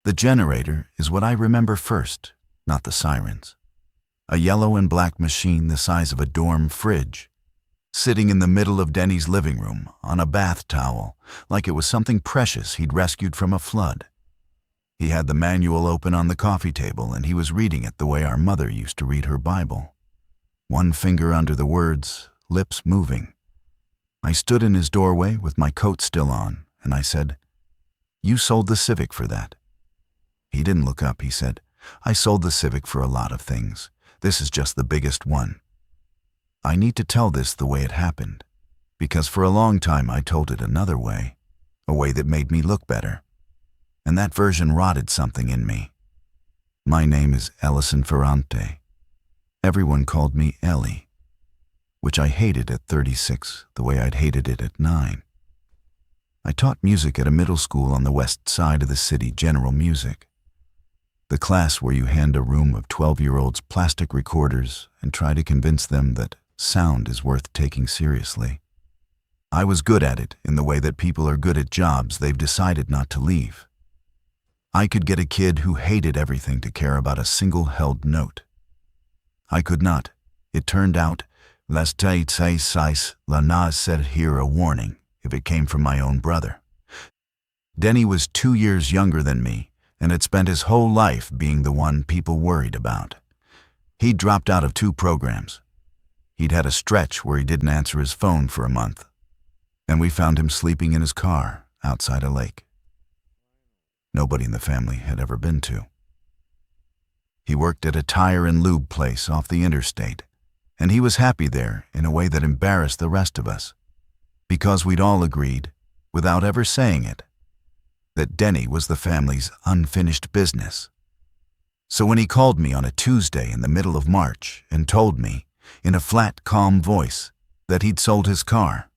The generator is what I remember first, not the sirens. A yellow and black machine the size of a dorm fridge, sitting in the middle of Denny's living room on a bath towel, like it was something precious he'd rescued from a flood. He had the manual open on the coffee table, and he was reading it the way our mother used to read her Bible. One finger under the words, lips moving. I stood in his doorway with my coat still on, and I said, "You sold the Civic for that." He didn't look up. He said, "I sold the Civic for a lot of things. This is just the biggest one." I need to tell this the way it happened, because for a long time I told it another way, a way that made me look better. And that version rotted something in me. My name is Ellison Ferrante. Everyone called me Ellie, which I hated at 36 the way I'd hated it at 9. I taught music at a middle school on the west side of the city, general music. The class where you hand a room of 12-year-olds plastic recorders and try to convince them that sound is worth taking seriously. I was good at it in the way that people are good at jobs they've decided not to leave. I could get a kid who hated everything to care about a single held note. I could not. It turned out, "Les taites sais la nas," said here a warning if it came from my own brother. Denny was 2 years younger than me and had spent his whole life being the one people worried about. He'd dropped out of 2 programs. He'd had a stretch where he didn't answer his phone for a month, and we found him sleeping in his car outside a lake nobody in the family had ever been to. He worked at a tire and lube place off the interstate, and he was happy there in a way that embarrassed the rest of us, because we'd all agreed, without ever saying it, that Denny was the family's unfinished business. So when he called me on a Tuesday in the middle of March and told me, in a flat, calm voice, that he'd sold his car,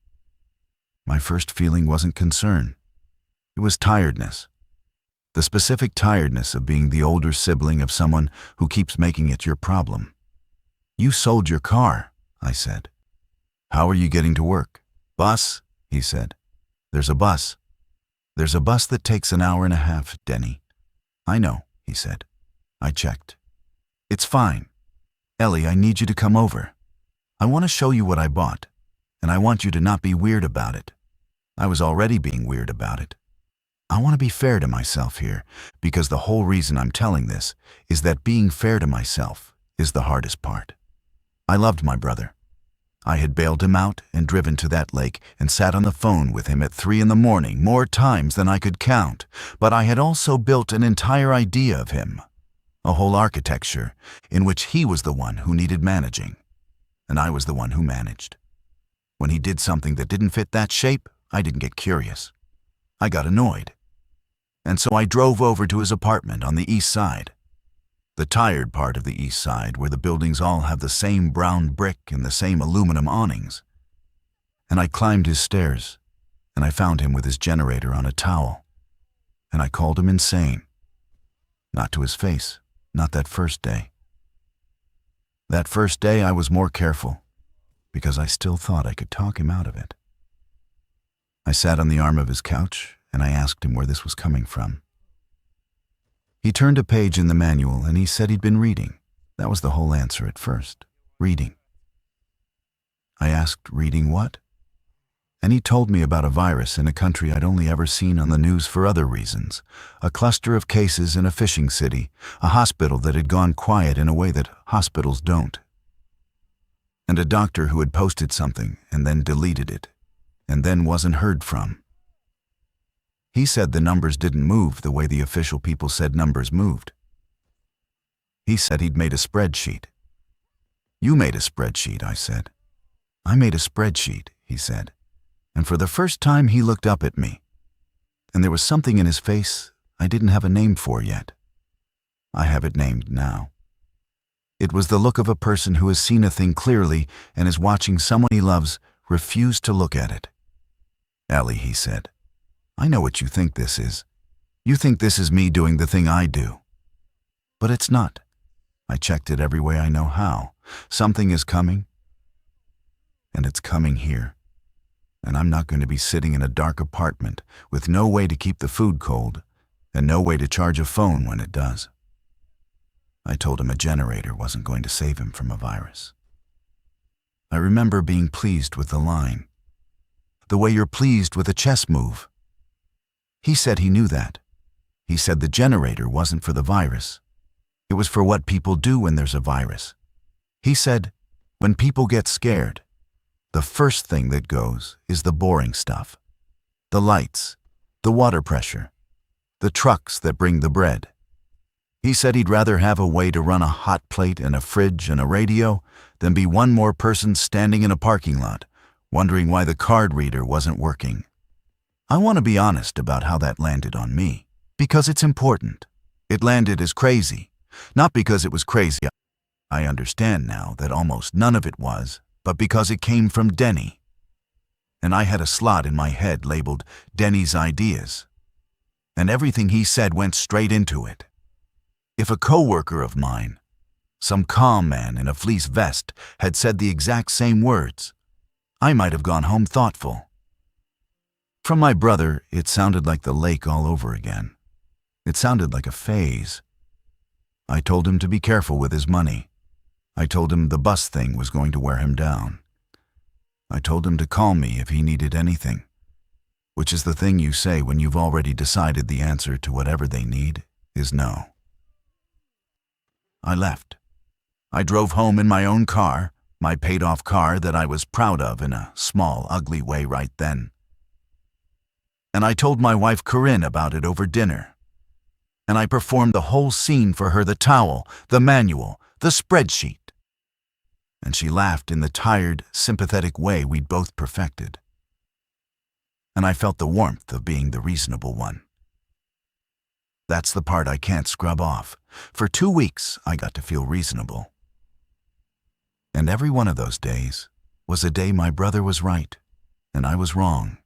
my first feeling wasn't concern. It was tiredness. The specific tiredness of being the older sibling of someone who keeps making it your problem. "You sold your car," I said. "How are you getting to work?" "Bus," he said. "There's a bus. There's a bus that takes an hour and a half, Denny." "I know," he said. I checked. "It's fine. Ellie, I need you to come over. I want to show you what I bought, and I want you to not be weird about it." I was already being weird about it. I want to be fair to myself here, because the whole reason I'm telling this is that being fair to myself is the hardest part. I loved my brother. I had bailed him out and driven to that lake and sat on the phone with him at 3 in the morning more times than I could count, but I had also built an entire idea of him, a whole architecture in which he was the one who needed managing, and I was the one who managed. When he did something that didn't fit that shape, I didn't get curious. I got annoyed. And so I drove over to his apartment on the east side, the tired part of the east side where the buildings all have the same brown brick and the same aluminum awnings. And I climbed his stairs, and I found him with his generator on a towel, and I called him insane. Not to his face, not that first day. That first day I was more careful, because I still thought I could talk him out of it. I sat on the arm of his couch, and I asked him where this was coming from. He turned a page in the manual, and he said he'd been reading. That was the whole answer at first. Reading. I asked, "Reading what?" And he told me about a virus in a country I'd only ever seen on the news for other reasons, a cluster of cases in a fishing city, a hospital that had gone quiet in a way that hospitals don't, and a doctor who had posted something and then deleted it, and then wasn't heard from. He said the numbers didn't move the way the official people said numbers moved. He said he'd made a spreadsheet. "You made a spreadsheet," I said. "I made a spreadsheet," he said. And for the first time he looked up at me. And there was something in his face I didn't have a name for yet. I have it named now. It was the look of a person who has seen a thing clearly and is watching someone he loves refuse to look at it. "Ellie," he said, "I know what you think this is. You think this is me doing the thing I do. But it's not. I checked it every way I know how. Something is coming, and it's coming here. And I'm not going to be sitting in a dark apartment with no way to keep the food cold and no way to charge a phone when it does. I told him a generator wasn't going to save him from a virus. I remember being pleased with the line, the way you're pleased with a chess move. He said he knew that. He said the generator wasn't for the virus. It was for what people do when there's a virus. He said, when people get scared, the first thing that goes is the boring stuff. The lights, the water pressure, the trucks that bring the bread. He said he'd rather have a way to run a hot plate and a fridge and a radio than be one more person standing in a parking lot, wondering why the card reader wasn't working. I want to be honest about how that landed on me, because it's important. It landed as crazy, not because it was crazy. I understand now that almost none of it was, but because it came from Denny. And I had a slot in my head labeled Denny's ideas. And everything he said went straight into it. If a coworker of mine, some calm man in a fleece vest, had said the exact same words, I might have gone home thoughtful. From my brother, it sounded like the lake all over again. It sounded like a phase. I told him to be careful with his money. I told him the bus thing was going to wear him down. I told him to call me if he needed anything, which is the thing you say when you've already decided the answer to whatever they need is no. I left. I drove home in my own car, my paid-off car that I was proud of in a small, ugly way right then. And I told my wife Corinne about it over dinner. And I performed the whole scene for her, the towel, the manual, the spreadsheet. And she laughed in the tired, sympathetic way we'd both perfected. And I felt the warmth of being the reasonable one. That's the part I can't scrub off. For 2 weeks, I got to feel reasonable. And every one of those days was a day my brother was right, and I was wrong.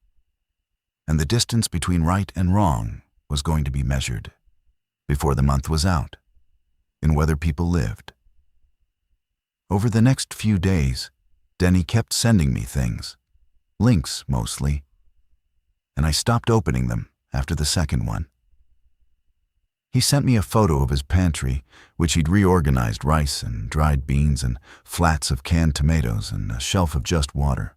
And the distance between right and wrong was going to be measured, before the month was out, in whether people lived. Over the next few days, Denny kept sending me things, links mostly, and I stopped opening them after the second one. He sent me a photo of his pantry, which he'd reorganized rice and dried beans and flats of canned tomatoes and a shelf of just water,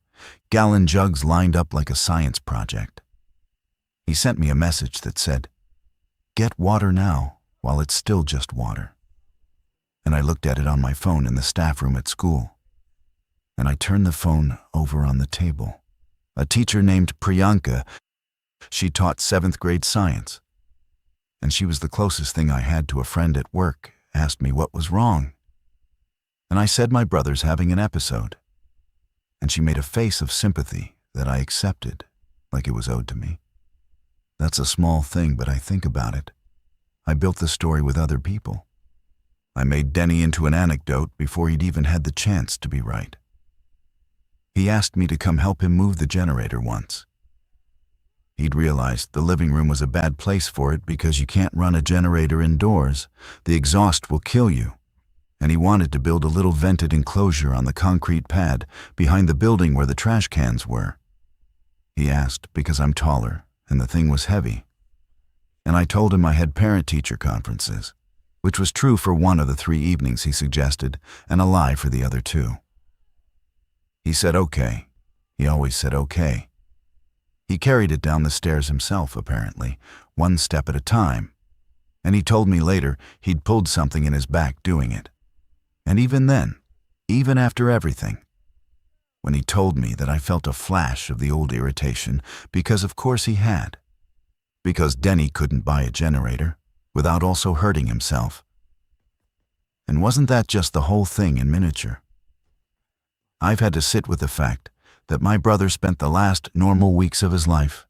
gallon jugs lined up like a science project. He sent me a message that said, "Get water now while it's still just water." And I looked at it on my phone in the staff room at school. And I turned the phone over on the table. A teacher named Priyanka, she taught 7th grade science. And she was the closest thing I had to a friend at work, asked me what was wrong. And I said my brother's having an episode. And she made a face of sympathy that I accepted, like it was owed to me. That's a small thing, but I think about it. I built the story with other people. I made Denny into an anecdote before he'd even had the chance to be right. He asked me to come help him move the generator once. He'd realized the living room was a bad place for it because you can't run a generator indoors. The exhaust will kill you. And he wanted to build a little vented enclosure on the concrete pad behind the building where the trash cans were. He asked because I'm taller and the thing was heavy. And I told him I had parent-teacher conferences, which was true for one of the 3 evenings he suggested and a lie for the other 2. He said okay. He always said okay. He carried it down the stairs himself, apparently, 1 step at a time. And he told me later he'd pulled something in his back doing it. And even then, even after everything, when he told me that I felt a flash of the old irritation, because of course he had. Because Denny couldn't buy a generator without also hurting himself. And wasn't that just the whole thing in miniature? I've had to sit with the fact that my brother spent the last normal weeks of his life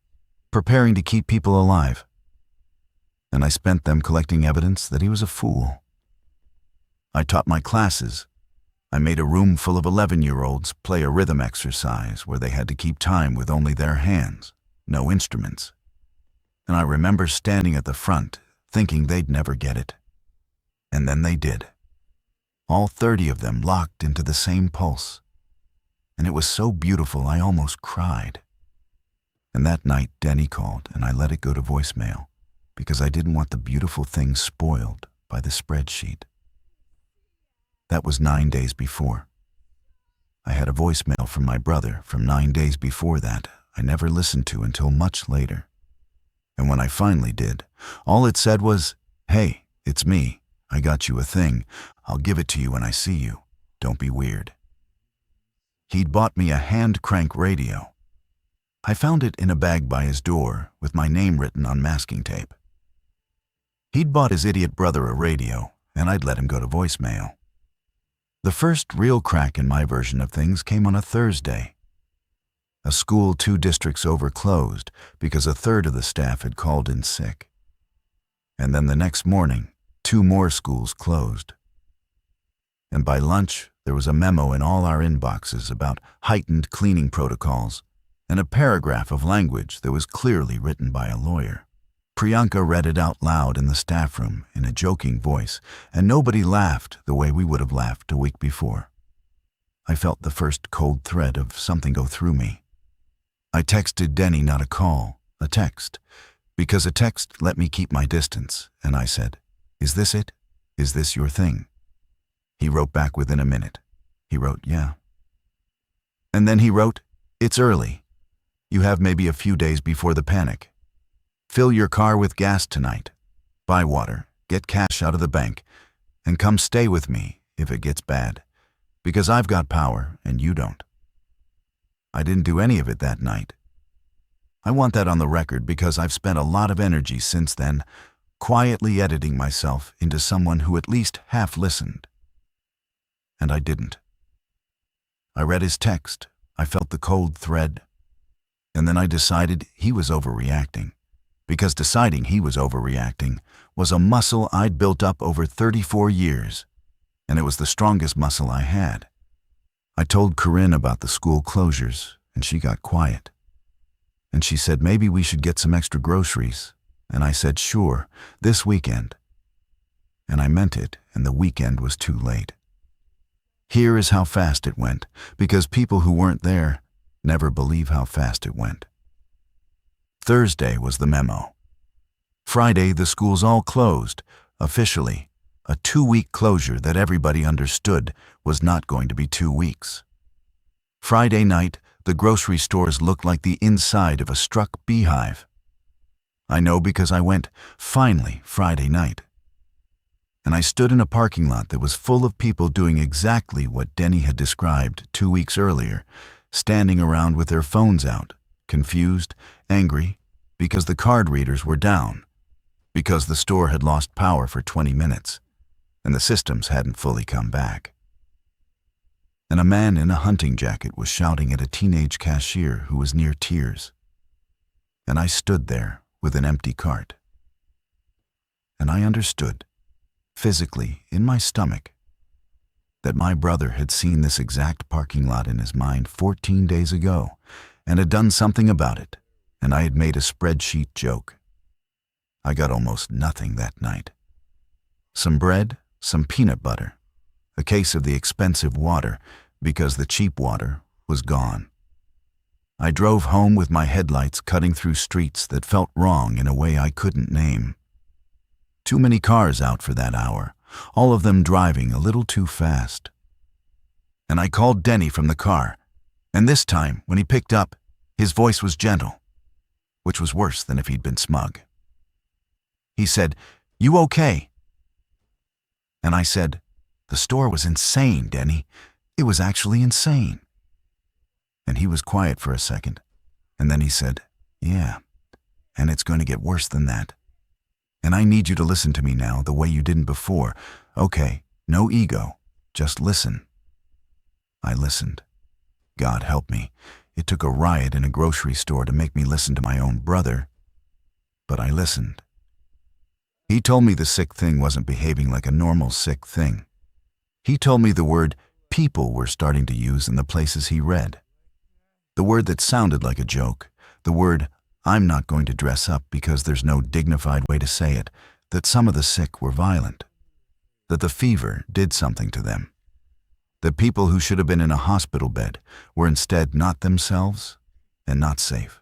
preparing to keep people alive. And I spent them collecting evidence that he was a fool. I taught my classes. I made a room full of 11-year-olds play a rhythm exercise where they had to keep time with only their hands, no instruments. And I remember standing at the front, thinking they'd never get it. And then they did. All 30 of them locked into the same pulse. And it was so beautiful I almost cried. And that night Denny called and I let it go to voicemail. because I didn't want the beautiful thing spoiled by the spreadsheet. That was 9 days before. I had a voicemail from my brother from 9 days before that I never listened to until much later. And when I finally did, all it said was, "Hey, it's me. I got you a thing. I'll give it to you when I see you. Don't be weird." He'd bought me a hand-crank radio. I found it in a bag by his door with my name written on masking tape. He'd bought his idiot brother a radio, and I'd let him go to voicemail. The first real crack in my version of things came on a Thursday. A school 2 districts over closed because a third of the staff had called in sick. And then the next morning, 2 more schools closed. And by lunch, there was a memo in all our inboxes about heightened cleaning protocols and a paragraph of language that was clearly written by a lawyer. Priyanka read it out loud in the staff room in a joking voice, and nobody laughed the way we would have laughed a week before. I felt the first cold thread of something go through me. I texted Denny, not a call, a text, because a text let me keep my distance, and I said, "Is this it? Is this your thing?" He wrote back within a minute. He wrote, "Yeah." And then he wrote, "It's early. You have maybe a few days before the panic. Fill your car with gas tonight. Buy water, get cash out of the bank, and come stay with me if it gets bad, because I've got power and you don't." I didn't do any of it that night. I want that on the record because I've spent a lot of energy since then quietly editing myself into someone who at least half listened. And I didn't. I read his text, I felt the cold thread, and then I decided he was overreacting, because deciding he was overreacting was a muscle I'd built up over 34 years, and it was the strongest muscle I had. I told Corinne about the school closures, and she got quiet. And she said maybe we should get some extra groceries, and I said sure, this weekend. And I meant it, and the weekend was too late. Here is how fast it went, because people who weren't there never believe how fast it went. Thursday was the memo. Friday, the schools all closed, officially, a 2-week closure that everybody understood was not going to be 2 weeks. Friday night, the grocery stores looked like the inside of a struck beehive. I know because I went, finally, Friday night. And I stood in a parking lot that was full of people doing exactly what Denny had described 2 weeks earlier, standing around with their phones out, confused, angry, because the card readers were down, because the store had lost power for 20 minutes, and the systems hadn't fully come back. And a man in a hunting jacket was shouting at a teenage cashier who was near tears. And I stood there with an empty cart. And I understood, physically, in my stomach, that my brother had seen this exact parking lot in his mind 14 days ago and had done something about it, and I had made a spreadsheet joke. I got almost nothing that night. Some bread, some peanut butter, a case of the expensive water because the cheap water was gone. I drove home with my headlights cutting through streets that felt wrong in a way I couldn't name. Too many cars out for that hour, all of them driving a little too fast. And I called Denny from the car, and this time, when he picked up, his voice was gentle, which was worse than if he'd been smug. He said, "You okay?" And I said, "The store was insane, Denny. It was actually insane." And he was quiet for a second, and then he said, "Yeah, and it's going to get worse than that. And I need you to listen to me now the way you didn't before. Okay, no ego, just listen." I listened. God help me. It took a riot in a grocery store to make me listen to my own brother, but I listened. He told me the sick thing wasn't behaving like a normal sick thing. He told me the word people were starting to use in the places he read. The word that sounded like a joke, the word I'm not going to dress up because there's no dignified way to say it, that some of the sick were violent, that the fever did something to them, that people who should have been in a hospital bed were instead not themselves and not safe.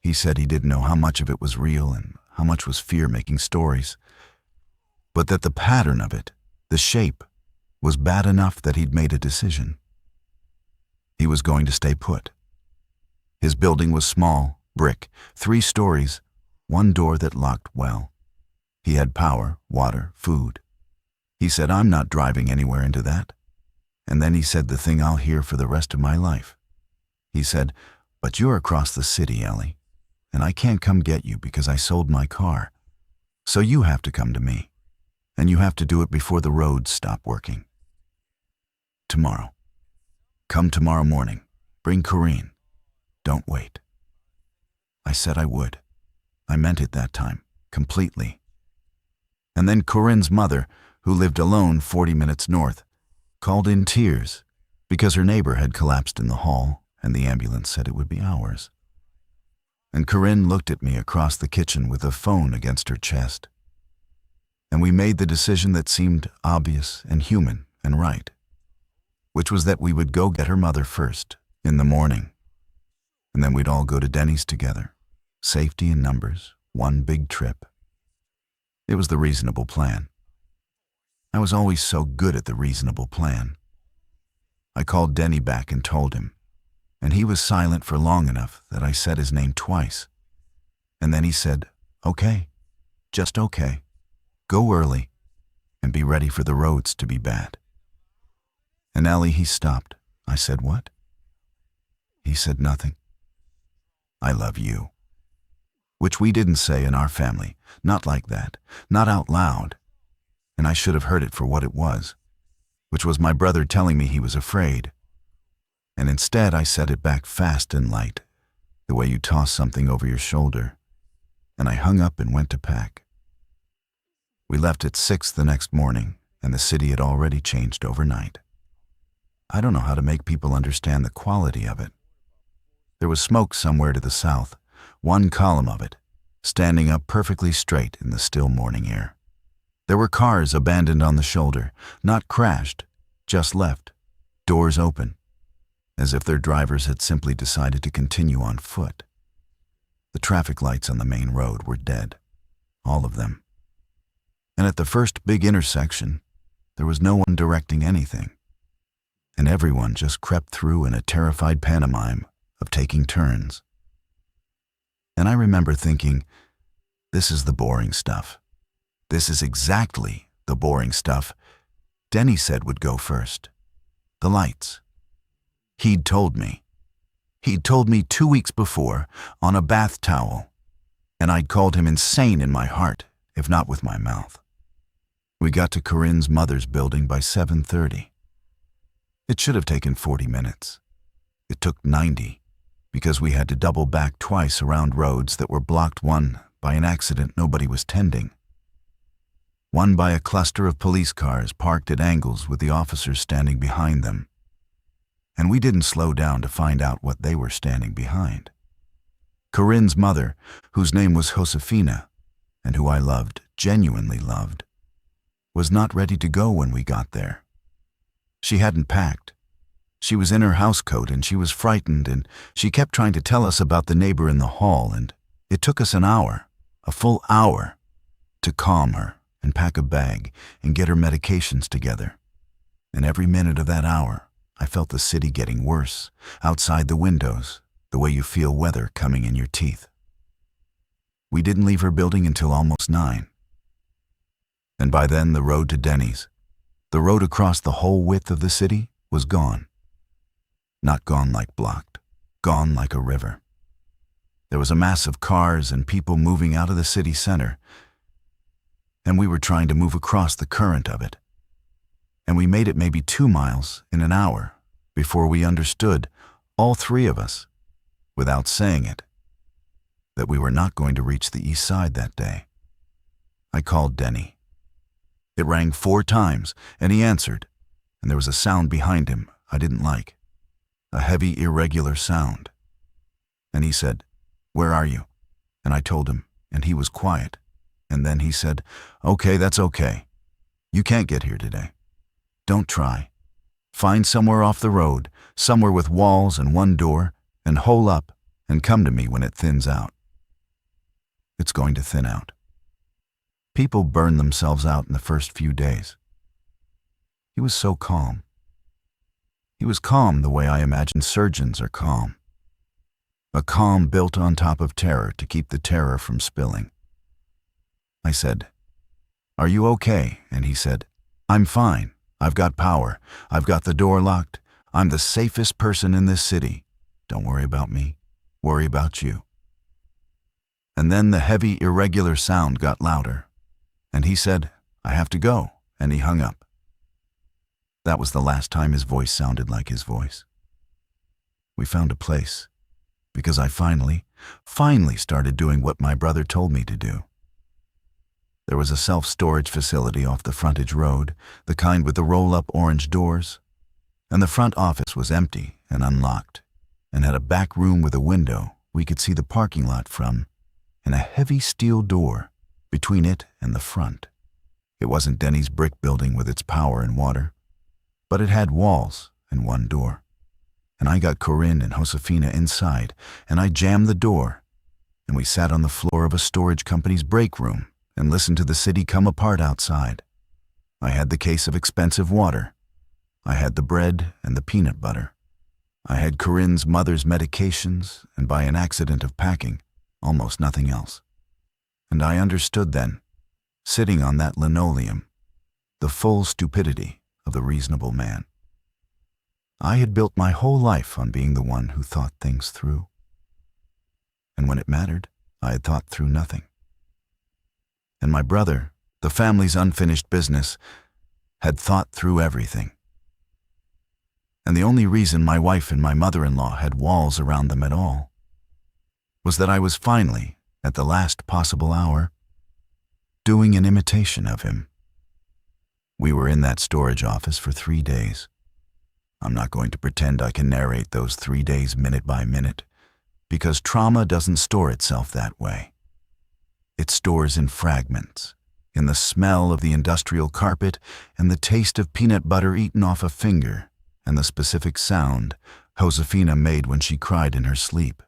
He said he didn't know how much of it was real and how much was fear making stories, but that the pattern of it, the shape, was bad enough that he'd made a decision. He was going to stay put. His building was small, brick, 3 stories, 1 door that locked well. He had power, water, food. He said, "I'm not driving anywhere into that." And then he said the thing I'll hear for the rest of my life. He said, "But you're across the city, Ellie, and I can't come get you because I sold my car. So you have to come to me, and you have to do it before the roads stop working. Tomorrow. Come tomorrow morning. Bring Corinne. Don't wait." I said I would. I meant it that time, completely. And then Corinne's mother, who lived alone 40 minutes north, called in tears because her neighbor had collapsed in the hall and the ambulance said it would be hours. And Corinne looked at me across the kitchen with a phone against her chest. And we made the decision that seemed obvious and human and right, which was that we would go get her mother first, in the morning. And then we'd all go to Denny's together. Safety in numbers, one big trip. It was the reasonable plan. I was always so good at the reasonable plan. I called Denny back and told him, and he was silent for long enough that I said his name twice. And then he said, "Okay, just okay. Go early and be ready for the roads to be bad." And Ellie, he stopped. I said, "What?" He said nothing. "I love you." Which we didn't say in our family, not like that, not out loud. And I should have heard it for what it was, which was my brother telling me he was afraid. And instead I said it back fast and light, the way you toss something over your shoulder. And I hung up and went to pack. We left at 6 the next morning, and the city had already changed overnight. I don't know how to make people understand the quality of it. There was smoke somewhere to the south, 1 column of it, standing up perfectly straight in the still morning air. There were cars abandoned on the shoulder, not crashed, just left, doors open, as if their drivers had simply decided to continue on foot. The traffic lights on the main road were dead, all of them. And at the first big intersection, there was no one directing anything. And everyone just crept through in a terrified pantomime of taking turns. And I remember thinking, this is the boring stuff. This is exactly the boring stuff Denny said would go first. The lights. He'd told me. He'd told me 2 weeks before, on a bath towel, and I'd called him insane in my heart, if not with my mouth. We got to Corinne's mother's building by 7:30. It should have taken 40 minutes. It took 90, because we had to double back twice around roads that were blocked, one by an accident nobody was tending, one by a cluster of police cars parked at angles with the officers standing behind them. And we didn't slow down to find out what they were standing behind. Corinne's mother, whose name was Josefina, and who I loved, genuinely loved, was not ready to go when we got there. She hadn't packed. She was in her housecoat and she was frightened, and she kept trying to tell us about the neighbor in the hall, and it took us an hour, a full hour, to calm her and pack a bag and get her medications together. And every minute of that hour, I felt the city getting worse, outside the windows, the way you feel weather coming in your teeth. We didn't leave her building until almost 9. And by then, the road to Denny's, the road across the whole width of the city, was gone. Not gone like blocked, gone like a river. There was a mass of cars and people moving out of the city center, and we were trying to move across the current of it. And we made it maybe 2 miles in an hour before we understood, all 3 of us, without saying it, that we were not going to reach the east side that day. I called Denny. It rang 4 times, and he answered, and there was a sound behind him I didn't like, a heavy, irregular sound. And he said, "Where are you?" And I told him, and he was quiet. And then he said, "Okay, that's okay. You can't get here today. Don't try. Find somewhere off the road, somewhere with walls and 1 door, and hole up and come to me when it thins out. It's going to thin out." People burn themselves out in the first few days. He was so calm. He was calm the way I imagine surgeons are calm. A calm built on top of terror to keep the terror from spilling. I said, "Are you okay?" And he said, "I'm fine. I've got power. I've got the door locked. I'm the safest person in this city. Don't worry about me. Worry about you." And then the heavy, irregular sound got louder. And he said, "I have to go." And he hung up. That was the last time his voice sounded like his voice. We found a place, because I finally started doing what my brother told me to do. There was a self-storage facility off the frontage road, the kind with the roll-up orange doors, and the front office was empty and unlocked, and had a back room with a window we could see the parking lot from, and a heavy steel door between it and the front. It wasn't Denny's brick building with its power and water, but it had walls and one door. And I got Corinne and Josefina inside, and I jammed the door, and we sat on the floor of a storage company's break room and listened to the city come apart outside. I had the case of expensive water. I had the bread and the peanut butter. I had Corinne's mother's medications, and by an accident of packing, almost nothing else. And I understood then, sitting on that linoleum, the full stupidity of the reasonable man. I had built my whole life on being the one who thought things through. And when it mattered, I had thought through nothing. And my brother, the family's unfinished business, had thought through everything. And the only reason my wife and my mother-in-law had walls around them at all was that I was finally, at the last possible hour, doing an imitation of him. We were in that storage office for 3 days. I'm not going to pretend I can narrate those 3 days minute by minute, because trauma doesn't store itself that way. It stores in fragments, in the smell of the industrial carpet and the taste of peanut butter eaten off a finger and the specific sound Josefina made when she cried in her sleep.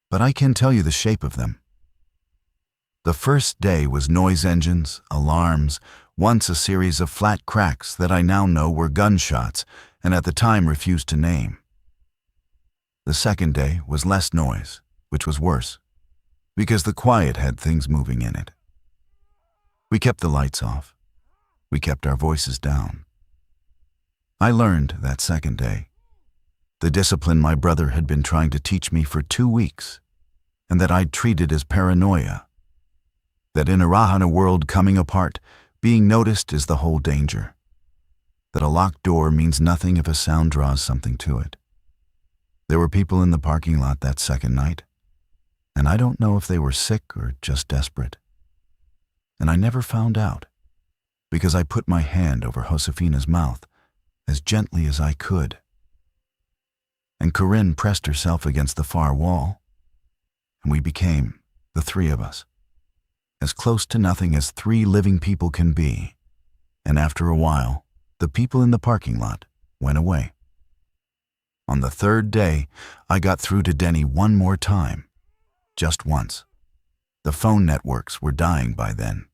But I can tell you the shape of them. The first day was noise engines, alarms, once a series of flat cracks that I now know were gunshots and at the time refused to name. The second day was less noise, which was worse, because the quiet had things moving in it. We kept the lights off. We kept our voices down. I learned that second day the discipline my brother had been trying to teach me for 2 weeks, and that I'd treated as paranoia. That in a world coming apart, being noticed is the whole danger. That a locked door means nothing if a sound draws something to it. There were people in the parking lot that second night, and I don't know if they were sick or just desperate. And I never found out, because I put my hand over Josefina's mouth as gently as I could. And Corinne pressed herself against the far wall, and we became, the 3 of us, as close to nothing as 3 living people can be. And after a while, the people in the parking lot went away. On the 3rd day, I got through to Denny one more time, just once. The phone networks were dying by then,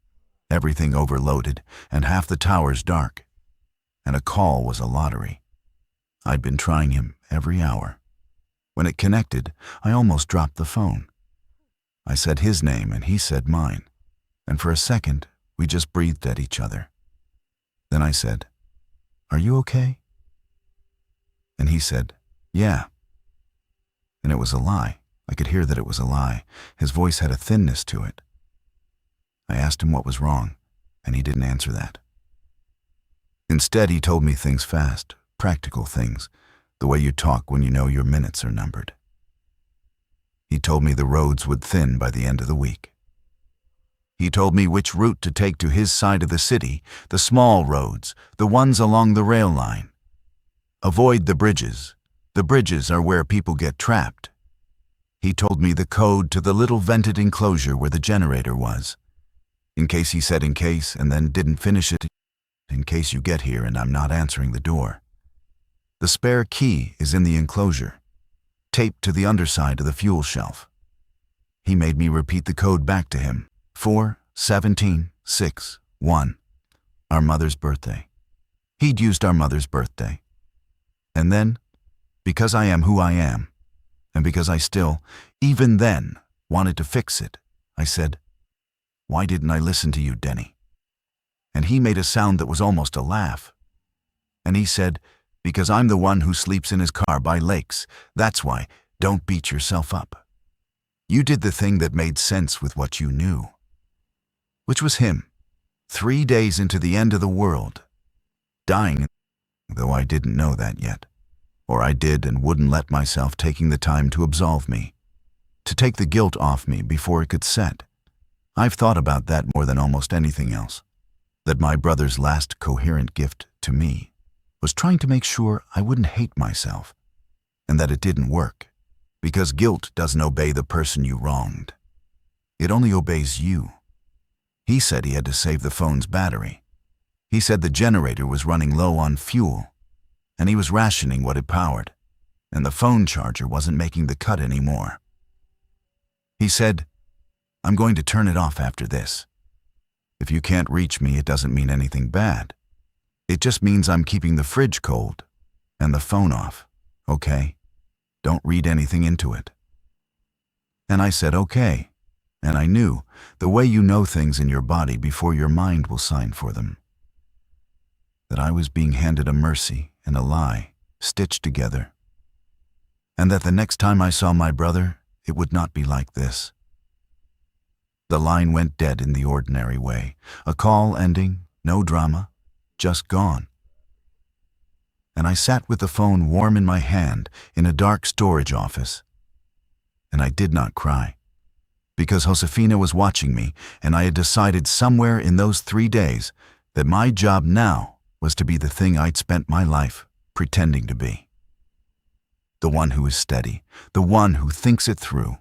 everything overloaded, and half the towers dark. And a call was a lottery. I'd been trying him every hour. When it connected, I almost dropped the phone. I said his name and he said mine, and for a second, we just breathed at each other. Then I said, "Are you okay?" And he said, "Yeah." And it was a lie. I could hear that it was a lie. His voice had a thinness to it. I asked him what was wrong, and he didn't answer that. Instead, he told me things fast, practical things, the way you talk when you know your minutes are numbered. He told me the roads would thin by the end of the week. He told me which route to take to his side of the city, the small roads, the ones along the rail line. Avoid the bridges. The bridges are where people get trapped. He told me the code to the little vented enclosure where the generator was. In case he said in case and then didn't finish it, in case you get here and I'm not answering the door. The spare key is in the enclosure, taped to the underside of the fuel shelf. He made me repeat the code back to him, 4 17/6/1, our mother's birthday. He'd used our mother's birthday. And then, because I am who I am, and because I still, even then, wanted to fix it, I said, "Why didn't I listen to you, Denny?" And he made a sound that was almost a laugh. And he said, "Because I'm the one who sleeps in his car by lakes. That's why. Don't beat yourself up. You did the thing that made sense with what you knew." Which was him, 3 days into the end of the world, dying, though I didn't know that yet. Or I did and wouldn't let myself, taking the time to absolve me, to take the guilt off me before it could set. I've thought about that more than almost anything else, that my brother's last coherent gift to me was trying to make sure I wouldn't hate myself, and that it didn't work, because guilt doesn't obey the person you wronged. It only obeys you. He said he had to save the phone's battery. He said the generator was running low on fuel, and he was rationing what it powered, and the phone charger wasn't making the cut anymore. He said, "I'm going to turn it off after this. If you can't reach me, it doesn't mean anything bad. It just means I'm keeping the fridge cold and the phone off, okay? Don't read anything into it." And I said, "Okay." And I knew, the way you know things in your body before your mind will sign for them, that I was being handed a mercy and a lie, stitched together, and that the next time I saw my brother, it would not be like this. The line went dead in the ordinary way, a call ending, no drama, just gone. And I sat with the phone warm in my hand in a dark storage office, and I did not cry, because Josefina was watching me, and I had decided somewhere in those 3 days that my job now was to be the thing I'd spent my life pretending to be. The one who is steady, the one who thinks it through.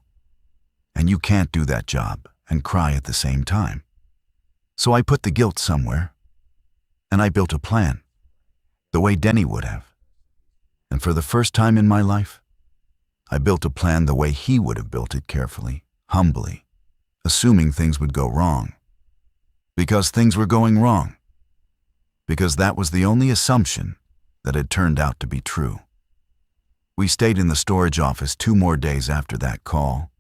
And you can't do that job and cry at the same time. So I put the guilt somewhere, and I built a plan, the way Denny would have. And for the first time in my life, I built a plan the way he would have built it, carefully, humbly, assuming things would go wrong. Because things were going wrong. Because that was the only assumption that had turned out to be true. We stayed in the storage office 2 more days after that call,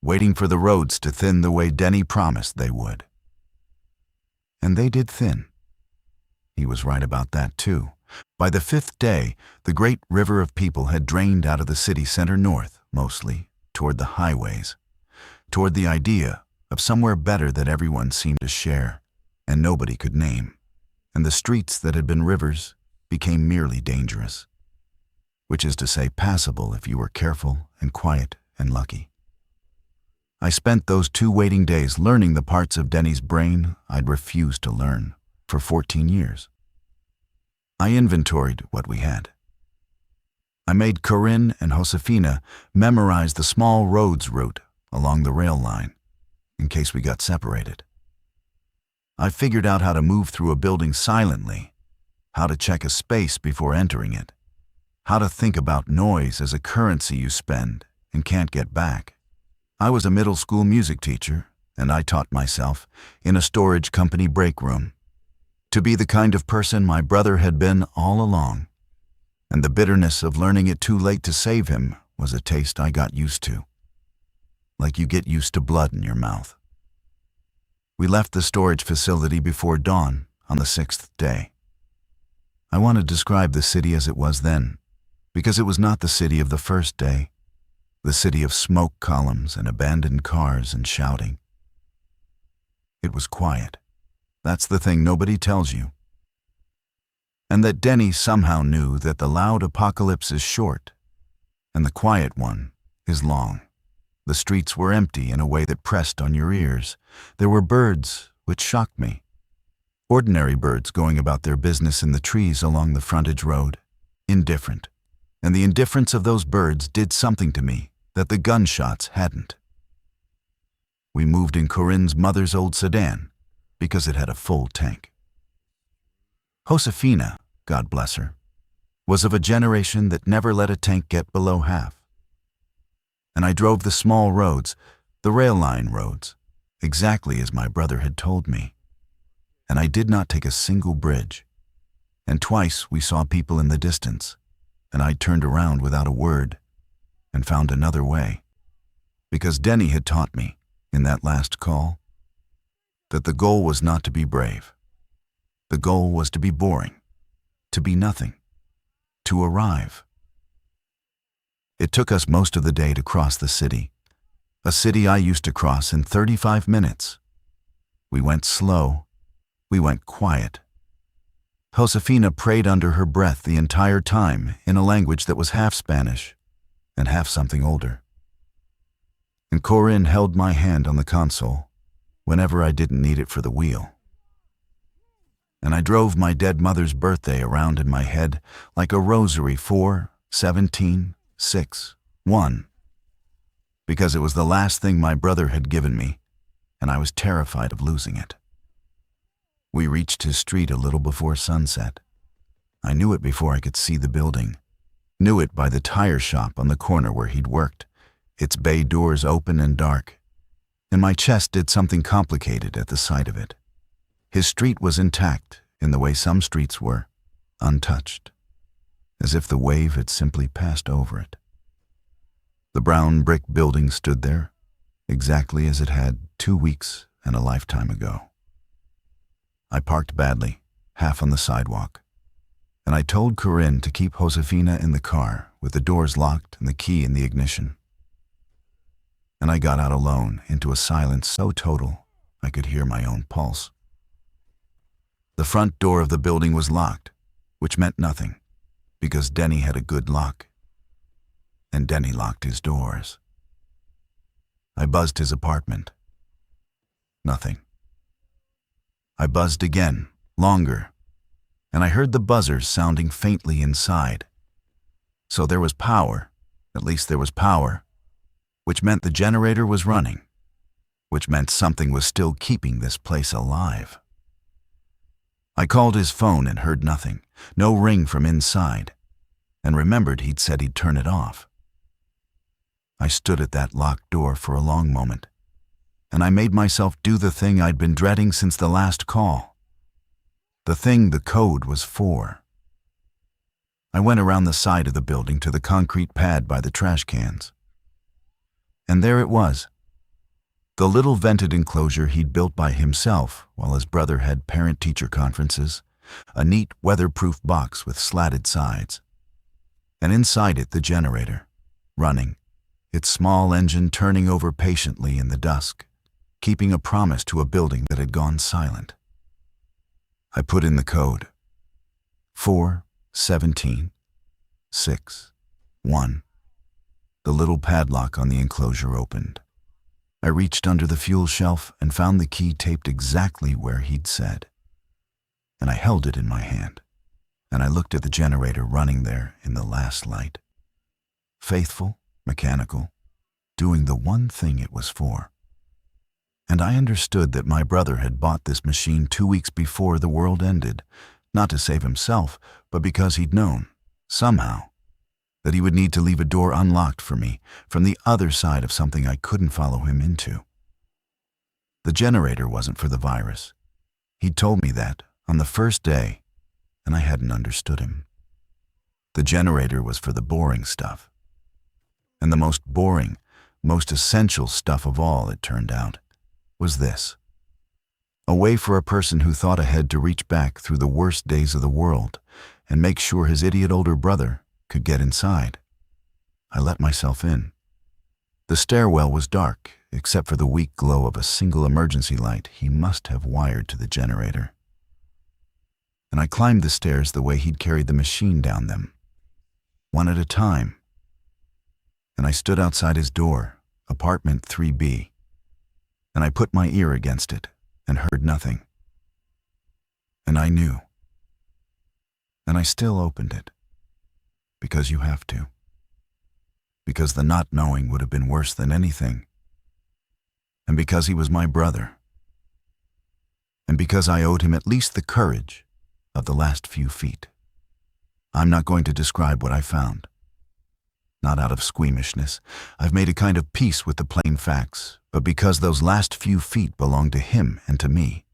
waiting for the roads to thin the way Denny promised they would. And they did thin. He was right about that too. By the 5th day, the great river of people had drained out of the city center north, mostly, toward the highways, toward the idea of somewhere better that everyone seemed to share, and nobody could name. And the streets that had been rivers became merely dangerous, which is to say passable if you were careful and quiet and lucky. I spent those 2 waiting days learning the parts of Denny's brain I'd refused to learn for 14 years. I inventoried what we had. I made Corinne and Josefina memorize the small roads route along the rail line, in case we got separated. I figured out how to move through a building silently, how to check a space before entering it, how to think about noise as a currency you spend and can't get back. I was a middle school music teacher, and I taught myself, in a storage company break room, to be the kind of person my brother had been all along, and the bitterness of learning it too late to save him was a taste I got used to, like you get used to blood in your mouth. We left the storage facility before dawn on the 6th day. I want to describe the city as it was then, because it was not the city of the first day, the city of smoke columns and abandoned cars and shouting. It was quiet. That's the thing nobody tells you. And that Denny somehow knew that the loud apocalypse is short, and the quiet one is long. The streets were empty in a way that pressed on your ears. There were birds, which shocked me. Ordinary birds going about their business in the trees along the frontage road, indifferent. And the indifference of those birds did something to me that the gunshots hadn't. We moved in Corinne's mother's old sedan because it had a full tank. Josefina, God bless her, was of a generation that never let a tank get below half. And I drove the small roads, the rail line roads, exactly as my brother had told me. And I did not take a single bridge. And twice we saw people in the distance, and I turned around without a word and found another way. Because Denny had taught me, in that last call, that the goal was not to be brave. The goal was to be boring, to be nothing, to arrive. It took us most of the day to cross the city, a city I used to cross in 35 minutes. We went slow, we went quiet. Josefina prayed under her breath the entire time in a language that was half Spanish and half something older. And Corinne held my hand on the console whenever I didn't need it for the wheel. And I drove my dead mother's birthday around in my head like a rosary 4, 17, 6, 1. Because it was the last thing my brother had given me, and I was terrified of losing it. We reached his street a little before sunset. I knew it before I could see the building, knew it by the tire shop on the corner where he'd worked, its bay doors open and dark, and my chest did something complicated at the sight of it. His street was intact in the way some streets were, untouched, as if the wave had simply passed over it. The brown brick building stood there, exactly as it had 2 weeks and a lifetime ago. I parked badly, half on the sidewalk, and I told Corinne to keep Josefina in the car with the doors locked and the key in the ignition. And I got out alone into a silence so total I could hear my own pulse. The front door of the building was locked, which meant nothing, because Denny had a good lock. And Denny locked his doors. I buzzed his apartment. Nothing. I buzzed again, longer, and I heard the buzzers sounding faintly inside. So there was power, at least there was power, which meant the generator was running, which meant something was still keeping this place alive. I called his phone and heard nothing, no ring from inside, and remembered he'd said he'd turn it off. I stood at that locked door for a long moment, and I made myself do the thing I'd been dreading since the last call. The thing the code was for. I went around the side of the building to the concrete pad by the trash cans. And there it was. The little vented enclosure he'd built by himself while his brother had parent-teacher conferences, a neat weatherproof box with slatted sides. And inside it the generator, running, its small engine turning over patiently in the dusk, keeping a promise to a building that had gone silent. I put in the code. 4, 17, 6, 1. The little padlock on the enclosure opened. I reached under the fuel shelf and found the key taped exactly where he'd said. And I held it in my hand, and I looked at the generator running there in the last light. Faithful, mechanical, doing the one thing it was for. And I understood that my brother had bought this machine 2 weeks before the world ended, not to save himself, but because he'd known, somehow, that he would need to leave a door unlocked for me from the other side of something I couldn't follow him into. The generator wasn't for the virus. He'd told me that on the first day, and I hadn't understood him. The generator was for the boring stuff. And the most boring, most essential stuff of all, it turned out, was this. A way for a person who thought ahead to reach back through the worst days of the world and make sure his idiot older brother could get inside. I let myself in. The stairwell was dark, except for the weak glow of a single emergency light he must have wired to the generator. And I climbed the stairs the way he'd carried the machine down them, one at a time. And I stood outside his door, apartment 3B, and I put my ear against it and heard nothing. And I knew. And I still opened it. Because you have to. Because the not knowing would have been worse than anything. And because he was my brother. And because I owed him at least the courage of the last few feet. I'm not going to describe what I found. Not out of squeamishness. I've made a kind of peace with the plain facts, but because those last few feet belong to him and to me.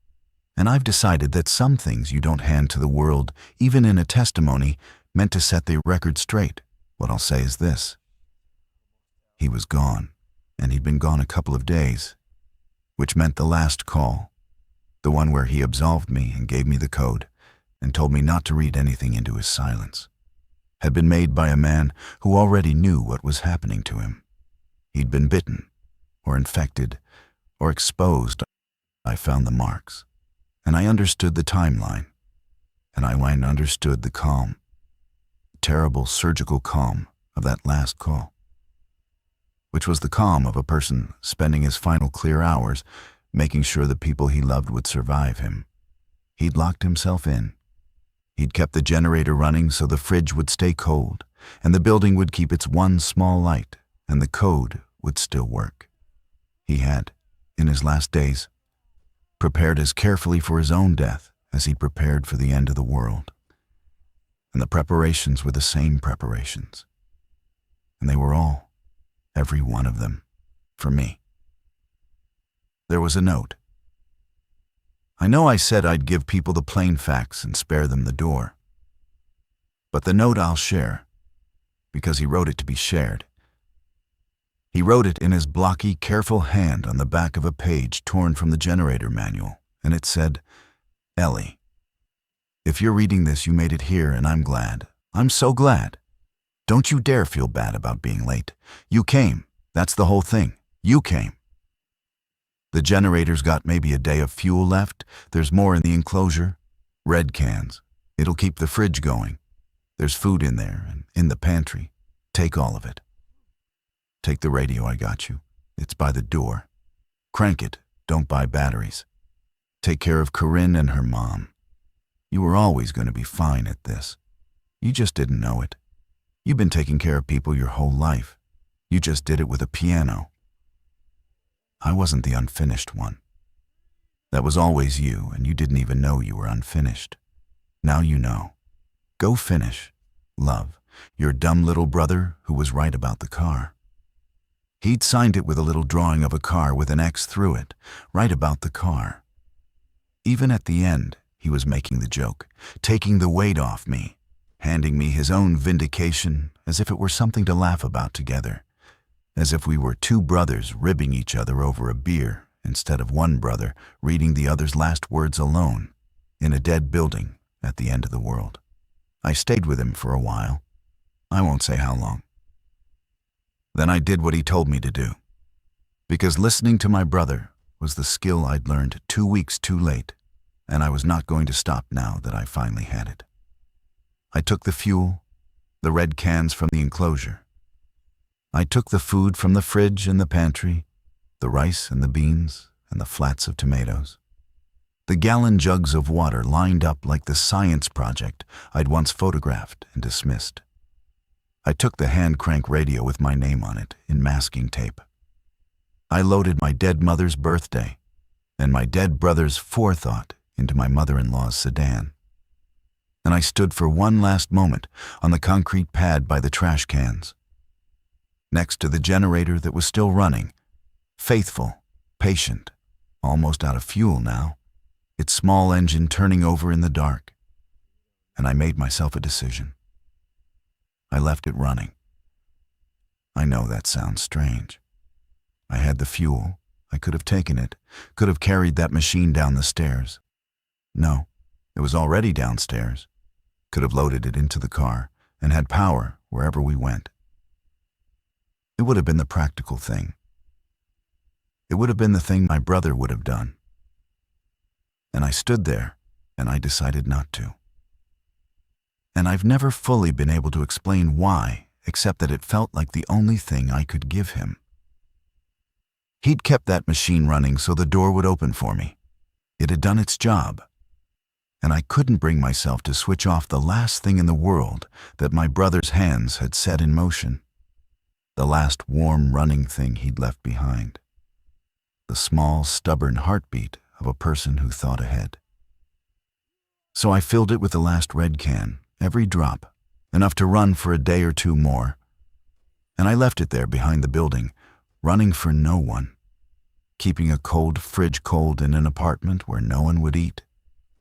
And I've decided that some things you don't hand to the world, even in a testimony, meant to set the record straight. What I'll say is this. He was gone, and he'd been gone a couple of days, which meant the last call, the one where he absolved me and gave me the code and told me not to read anything into his silence, had been made by a man who already knew what was happening to him. He'd been bitten, or infected, or exposed. I found the marks, and I understood the timeline, and I understood the calm, terrible surgical calm of that last call, which was the calm of a person spending his final clear hours making sure the people he loved would survive him. He'd locked himself in. He'd kept the generator running so the fridge would stay cold, and the building would keep its one small light, and the code would still work. He had, in his last days, prepared as carefully for his own death as he prepared for the end of the world. And the preparations were the same preparations. And they were all, every one of them, for me. There was a note. I know I said I'd give people the plain facts and spare them the door. But the note I'll share, because he wrote it to be shared. He wrote it in his blocky, careful hand on the back of a page torn from the generator manual, and it said, Ellie, if you're reading this, you made it here, and I'm glad. I'm so glad. Don't you dare feel bad about being late. You came. That's the whole thing. You came. The generator's got maybe a day of fuel left. There's more in the enclosure. Red cans. It'll keep the fridge going. There's food in there and in the pantry. Take all of it. Take the radio I got you. It's by the door. Crank it. Don't buy batteries. Take care of Corinne and her mom. You were always going to be fine at this. You just didn't know it. You've been taking care of people your whole life. You just did it with a piano. I wasn't the unfinished one. That was always you, and you didn't even know you were unfinished. Now you know. Go finish, love, your dumb little brother who was right about the car. He'd signed it with a little drawing of a car with an X through it, right about the car. Even at the end, he was making the joke, taking the weight off me, handing me his own vindication as if it were something to laugh about together, as if we were two brothers ribbing each other over a beer instead of one brother reading the other's last words alone in a dead building at the end of the world. I stayed with him for a while. I won't say how long. Then I did what he told me to do, because listening to my brother was the skill I'd learned 2 weeks too late, and I was not going to stop now that I finally had it. I took the fuel, the red cans from the enclosure. I took the food from the fridge and the pantry, the rice and the beans and the flats of tomatoes. The gallon jugs of water lined up like the science project I'd once photographed and dismissed. I took the hand crank radio with my name on it in masking tape. I loaded my dead mother's birthday and my dead brother's forethought into my mother-in-law's sedan. And I stood for one last moment on the concrete pad by the trash cans, next to the generator that was still running, faithful, patient, almost out of fuel now, its small engine turning over in the dark. And I made myself a decision. I left it running. I know that sounds strange. I had the fuel. I could have taken it, could have carried that machine down the stairs. No, it was already downstairs. Could have loaded it into the car and had power wherever we went. It would have been the practical thing. It would have been the thing my brother would have done. And I stood there, and I decided not to. And I've never fully been able to explain why, except that it felt like the only thing I could give him. He'd kept that machine running so the door would open for me. It had done its job. And I couldn't bring myself to switch off the last thing in the world that my brother's hands had set in motion. The last warm running thing he'd left behind. The small, stubborn heartbeat of a person who thought ahead. So I filled it with the last red can, every drop, enough to run for a day or two more. and I left it there behind the building, running for no one, keeping a cold fridge cold in an apartment where no one would eat,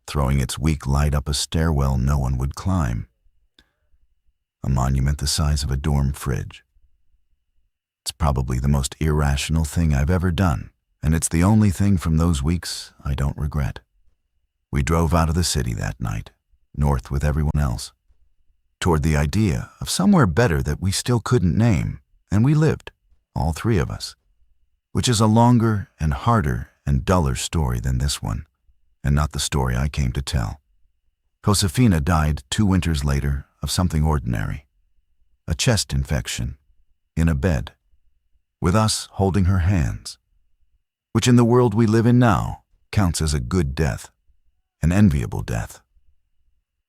throwing its weak light up a stairwell no one would climb. A monument the size of a dorm fridge. It's probably the most irrational thing I've ever done, and it's the only thing from those weeks I don't regret. We drove out of the city that night, north with everyone else, toward the idea of somewhere better that we still couldn't name, and we lived, all three of us, which is a longer and harder and duller story than this one, and not the story I came to tell. Josefina died 2 winters later of something ordinary, a chest infection, in a bed, with us holding her hands, which in the world we live in now counts as a good death, an enviable death.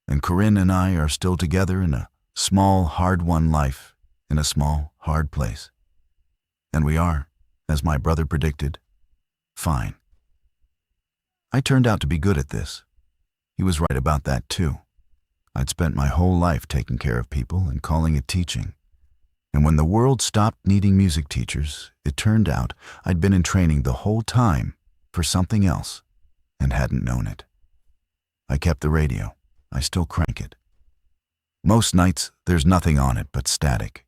And Corinne and I are still together in a small, hard-won life in a small, hard place. And we are, as my brother predicted, fine. I turned out to be good at this. He was right about that too. I'd spent my whole life taking care of people and calling it teaching. And when the world stopped needing music teachers, it turned out I'd been in training the whole time for something else and hadn't known it. I kept the radio. I still crank it. Most nights, there's nothing on it but static,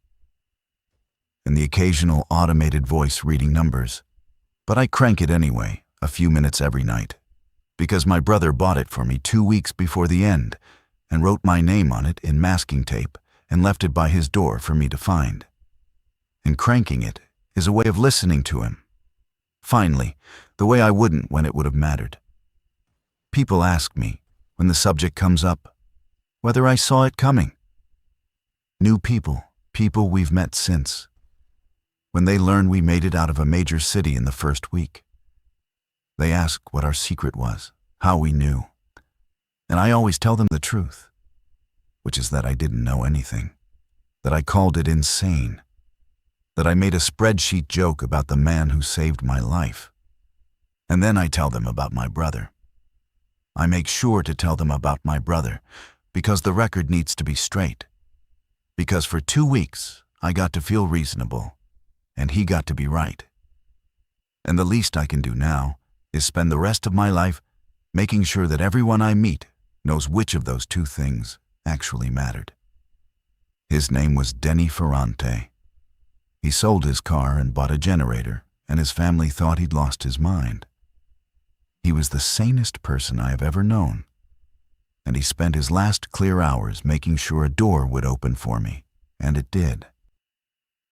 and the occasional automated voice reading numbers. But I crank it anyway, a few minutes every night, because my brother bought it for me 2 weeks before the end and wrote my name on it in masking tape and left it by his door for me to find. And cranking it is a way of listening to him. Finally, the way I wouldn't when it would have mattered. People ask me, when the subject comes up, whether I saw it coming. New people we've met since. When they learn we made it out of a major city in the first week. They ask what our secret was, how we knew. And I always tell them the truth, which is that I didn't know anything, that I called it insane, that I made a spreadsheet joke about the man who saved my life. And then I tell them about my brother. I make sure to tell them about my brother because the record needs to be straight. Because for 2 weeks, I got to feel reasonable, and he got to be right. And the least I can do now is spend the rest of my life making sure that everyone I meet knows which of those 2 things actually mattered. His name was Denny Ferrante. He sold his car and bought a generator, and his family thought he'd lost his mind. He was the sanest person I have ever known, and he spent his last clear hours making sure a door would open for me, and it did.